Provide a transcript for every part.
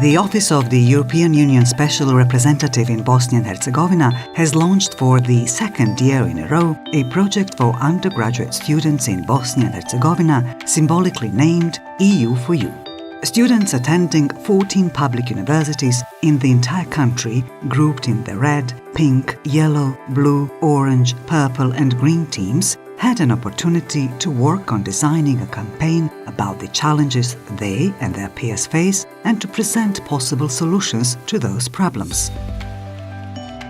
The Office of the European Union Special Representative in Bosnia and Herzegovina has launched for the second year in a row a project for undergraduate students in Bosnia and Herzegovina, symbolically named E4U. Students attending 14 public universities in the entire country, grouped in the red, pink, yellow, blue, orange, purple and green teams, had an opportunity to work on designing a campaign about the challenges they and their peers face and to present possible solutions to those problems.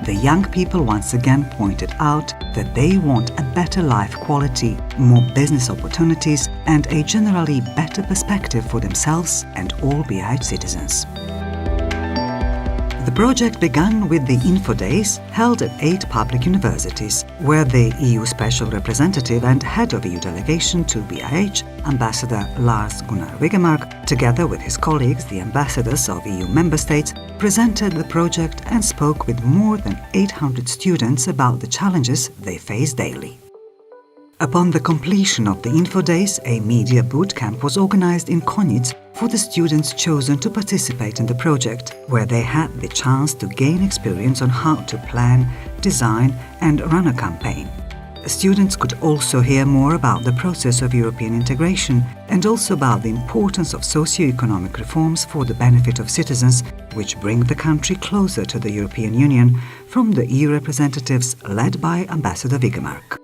The young people once again pointed out that they want a better life quality, more business opportunities and a generally better perspective for themselves and all BiH citizens. The project began with the Info Days held at 8 public universities, where the EU Special Representative and Head of EU Delegation to BiH, Ambassador Lars Gunnar Wigemark, together with his colleagues, the ambassadors of EU member states, presented the project and spoke with more than 800 students about the challenges they face daily. Upon the completion of the Info Days, a media bootcamp was organized in Konjic for the students chosen to participate in the project, where they had the chance to gain experience on how to plan, design and run a campaign. Students could also hear more about the process of European integration and also about the importance of socio-economic reforms for the benefit of citizens, which bring the country closer to the European Union, from the EU representatives led by Ambassador Wigemark.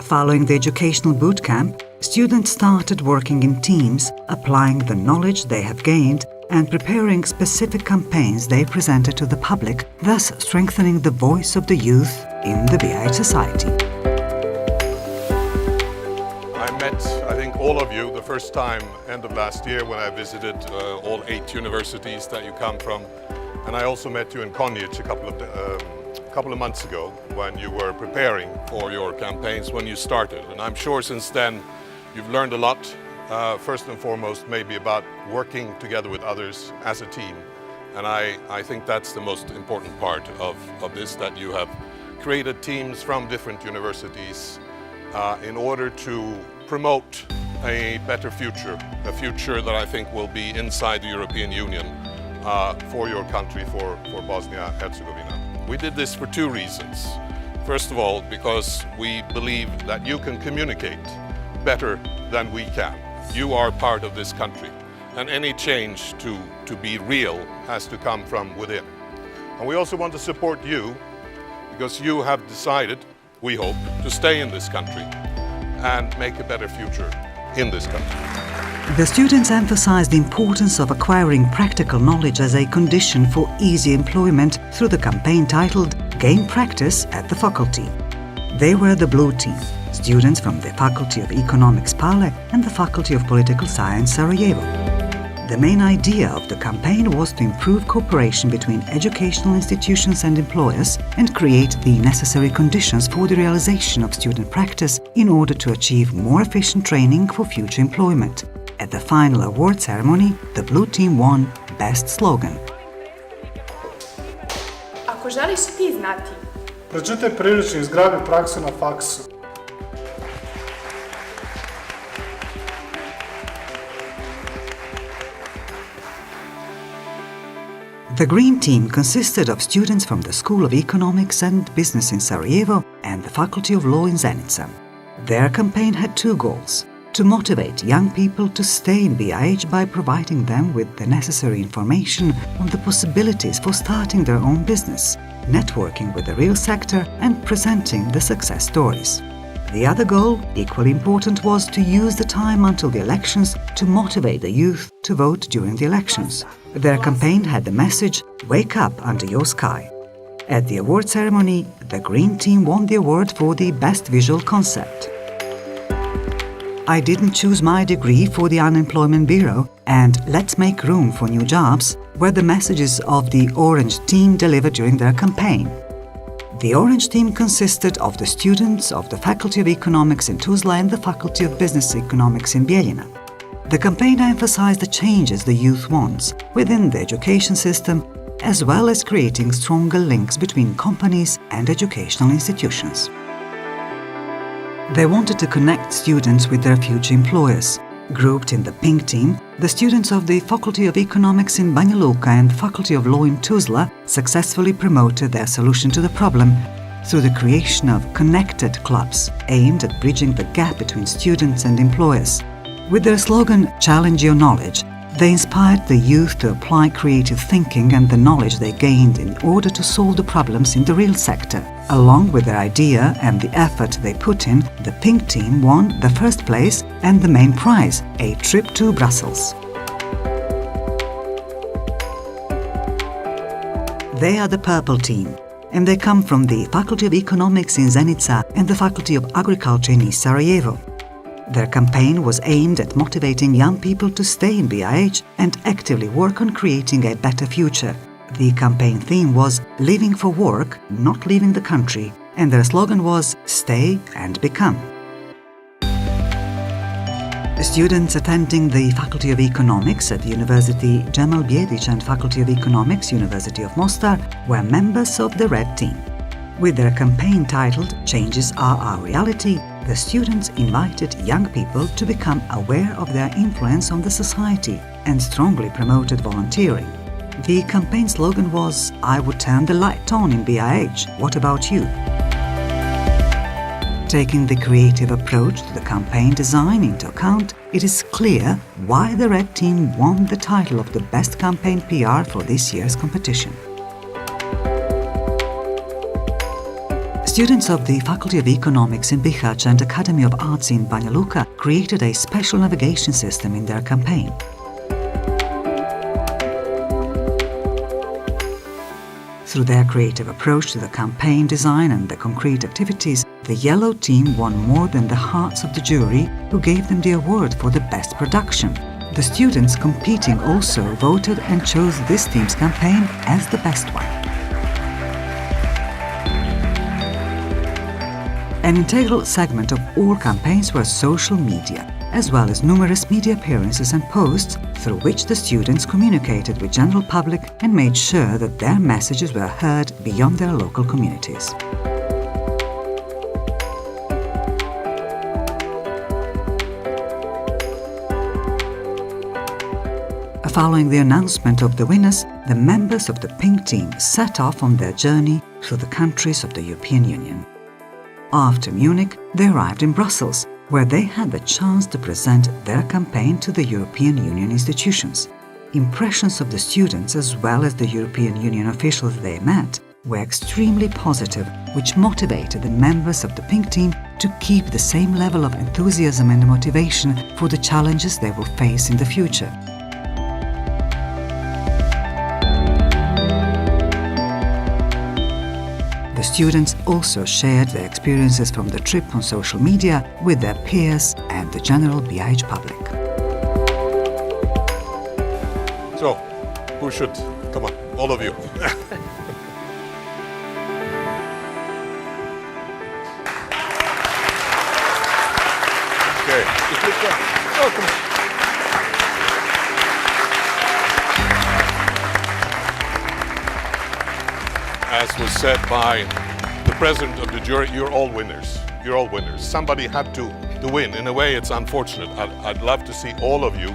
Following the educational bootcamp, students started working in teams, applying the knowledge they have gained and preparing specific campaigns they presented to the public, thus strengthening the voice of the youth in the BiH society. I met, I think, all of you the first time end of last year when I visited all 8 universities that you come from, and I also met you in Konjic a couple of months ago when you were preparing for your campaigns when you started. And I'm sure since then you've learned a lot, first and foremost maybe about working together with others as a team. And I think that's the most important part of this, that you have created teams from different universities in order to promote a better future, a future that I think will be inside the European Union for your country, for Bosnia-Herzegovina. We did this for 2 reasons. First of all, because we believe that you can communicate better than we can. You are part of this country, and any change to be real has to come from within. And we also want to support you because you have decided, we hope, to stay in this country and make a better future in this country. The students emphasized the importance of acquiring practical knowledge as a condition for easy employment through the campaign titled Gain Practice at the Faculty. They were the Blue Team, students from the Faculty of Economics Pale and the Faculty of Political Science Sarajevo. The main idea of the campaign was to improve cooperation between educational institutions and employers and create the necessary conditions for the realization of student practice in order to achieve more efficient training for future employment. At the final award ceremony, the Blue Team won Best Slogan. Ako želiš ti znati, pročitaj priručnik Zgrabi praksu na faksu. The Green Team consisted of students from the School of Economics and Business in Sarajevo and the Faculty of Law in Zenica. Their campaign had 2 goals: to motivate young people to stay in BiH by providing them with the necessary information on the possibilities for starting their own business, networking with the real sector and presenting the success stories. The other goal, equally important, was to use the time until the elections to motivate the youth to vote during the elections. Their campaign had the message, "Wake up under your sky." At the award ceremony, the Green Team won the award for the Best Visual Concept. I didn't choose my degree for the Unemployment Bureau and Let's Make Room for New Jobs were the messages of the Orange Team delivered during their campaign. The Orange Team consisted of the students of the Faculty of Economics in Tuzla and the Faculty of Business Economics in Bijeljina. The campaign emphasized the changes the youth wants within the education system, as well as creating stronger links between companies and educational institutions. They wanted to connect students with their future employers, Grouped in the pink team, the students of the Faculty of Economics in Banja Luka and Faculty of Law in Tuzla successfully promoted their solution to the problem through the creation of connected clubs aimed at bridging the gap between students and employers. With their slogan, "Challenge Your Knowledge," they inspired the youth to apply creative thinking and the knowledge they gained in order to solve the problems in the real sector. Along with their idea and the effort they put in, the pink team won the first place and the main prize, a trip to Brussels. They are the purple team, and they come from the Faculty of Economics in Zenica and the Faculty of Agriculture in East Sarajevo. Their campaign was aimed at motivating young people to stay in BIH and actively work on creating a better future. The campaign theme was "Living for Work, Not Leaving the Country," and their slogan was "Stay and Become." Students attending the Faculty of Economics at the University Cemal Bijedić and Faculty of Economics, University of Mostar, were members of the Red Team. With their campaign titled "Changes Are Our Reality," the students invited young people to become aware of their influence on the society and strongly promoted volunteering. The campaign slogan was "I would turn the light on in BIH, what about you?" Taking the creative approach to the campaign design into account, it is clear why the Red Team won the title of the best campaign PR for this year's competition. Students of the Faculty of Economics in Bihać and Academy of Arts in Banja Luka created a special navigation system in their campaign. Through their creative approach to the campaign design and the concrete activities, the yellow team won more than the hearts of the jury, who gave them the award for the best production. The students competing also voted and chose this team's campaign as the best one. An integral segment of all campaigns were social media, as well as numerous media appearances and posts through which the students communicated with general public and made sure that their messages were heard beyond their local communities. Following the announcement of the winners, the members of the pink team set off on their journey through the countries of the European Union. After Munich, they arrived in Brussels, where they had the chance to present their campaign to the European Union institutions. Impressions of the students as well as the European Union officials they met were extremely positive, which motivated the members of the pink team to keep the same level of enthusiasm and motivation for the challenges they will face in the future. The students also shared their experiences from the trip on social media with their peers and the general BIH public. So, who should? Come on, all of you. Okay. Welcome. As was said by the president of the jury, you're all winners. You're all winners. Somebody had to win. In a way, it's unfortunate. I'd love to see all of you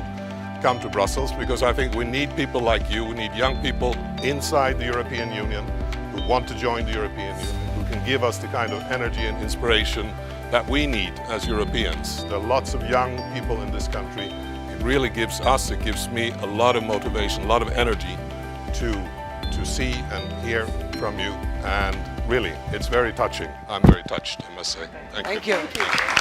come to Brussels, because I think we need people like you. We need young people inside the European Union who want to join the European Union, who can give us the kind of energy and inspiration that we need as Europeans. There are lots of young people in this country. It really gives us, it gives me a lot of motivation, a lot of energy to see and hear from you, and really, it's very touching. I'm very touched, I must say. Thank you. Thank you.